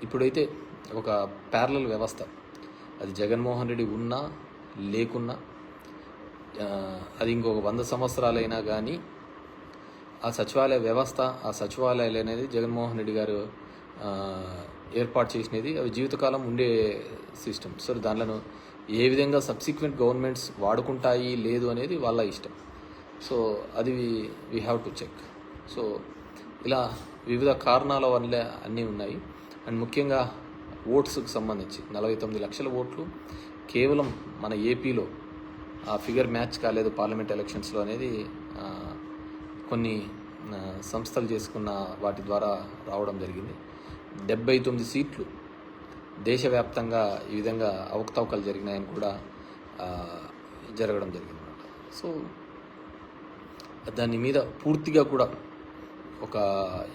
ఇప్పుడైతే ఒక ప్యారలల్ వ్యవస్థ, అది జగన్మోహన్ రెడ్డి ఉన్నా లేకున్నా, అది ఇంకొక 100 సంవత్సరాలైనా కానీ ఆ సచివాలయ వ్యవస్థ, ఆ సచివాలయాలు అనేది జగన్మోహన్ రెడ్డి గారు ఏర్పాటు చేసినది, అవి జీవితకాలం ఉండే సిస్టమ్. సో దానిలో ఏ విధంగా సబ్సిక్వెంట్ గవర్నమెంట్స్ వాడుకుంటాయి లేదు అనేది వాళ్ళ ఇష్టం. సో అది we have to check. So ఇలా వివిధ కారణాల వల్ల అన్నీ ఉన్నాయి. అండ్ ముఖ్యంగా ఓట్స్కి సంబంధించి 49 లక్షల ఓట్లు కేవలం మన ఏపీలో ఆ ఫిగర్ మ్యాచ్ కాలేదు పార్లమెంట్ ఎలక్షన్స్లో అనేది కొన్ని సంస్థలు చేసుకున్న వాటి ద్వారా రావడం జరిగింది. 79 సీట్లు దేశవ్యాప్తంగా ఈ విధంగా అవకతవకలు జరిగినాయని కూడా జరగడం జరిగిందన్నమాట. సో దాని మీద పూర్తిగా కూడా ఒక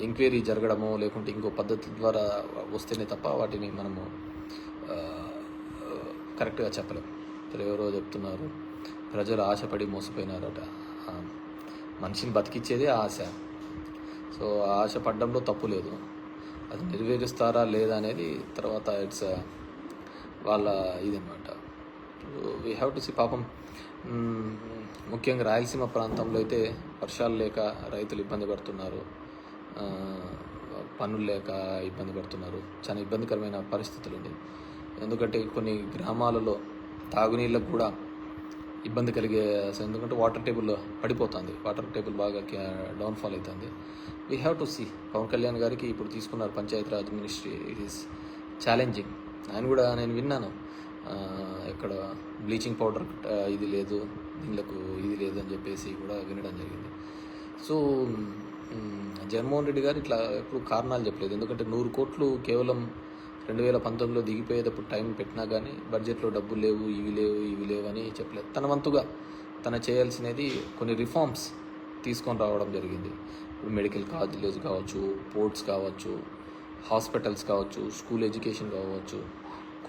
ఎంక్వైరీ జరగడమో లేకుంటే ఇంకో పద్ధతి ద్వారా వస్తేనే తప్ప వాటిని మనము కరెక్ట్గా చెప్పలేము. ఎవరో చెప్తున్నారు ప్రజలు ఆశపడి మోసపోయినారట. మనిషిని బతికిచ్చేదే ఆశ. సో ఆశ పడ్డంలో తప్పు లేదు, అది నెరవేరుస్తారా లేదా అనేది తర్వాత ఇట్స్ వాళ్ళ ఇదన్నమాట. We have to see. పాపం ముఖ్యంగా రాయలసీమ ప్రాంతంలో అయితే వర్షాలు లేక రైతులు ఇబ్బంది పడుతున్నారు, పనులు లేక ఇబ్బంది పడుతున్నారు. చాలా ఇబ్బందికరమైన పరిస్థితులు ఉంది. ఎందుకంటే కొన్ని గ్రామాలలో తాగునీళ్ళకు కూడా ఇబ్బంది కలిగే, ఎందుకంటే వాటర్ టేబుల్ పడిపోతుంది, వాటర్ టేబుల్ బాగా డౌన్ఫాల్ అవుతుంది. We have to see. Pawan Kalyan గారికి ఇప్పుడు తీసుకున్నారు Panchayati Raj ministry, it is challenging. ఆయన కూడా నేను విన్నాను, ఇక్కడ బ్లీచింగ్ పౌడర్ ఇది లేదు, దీనికి ఇది లేదు అని చెప్పేసి కూడా వినడం జరిగింది. సో జగన్మోహన్ రెడ్డి గారు ఇట్లా ఎప్పుడు కారణాలు చెప్పలేదు. ఎందుకంటే 100 కోట్లు కేవలం 2019లో దిగిపోయేటప్పుడు టైం పెట్టినా కానీ బడ్జెట్లో డబ్బులు లేవు, ఇవి లేవు అని చెప్పలేదు. తన వంతుగా తన చేయాల్సినది కొన్ని రిఫార్మ్స్ తీసుకొని రావడం జరిగింది. ఇప్పుడు మెడికల్ కాలేజ్ కావచ్చు, పోర్ట్స్ కావచ్చు, హాస్పిటల్స్ కావచ్చు, స్కూల్ ఎడ్యుకేషన్ కావచ్చు,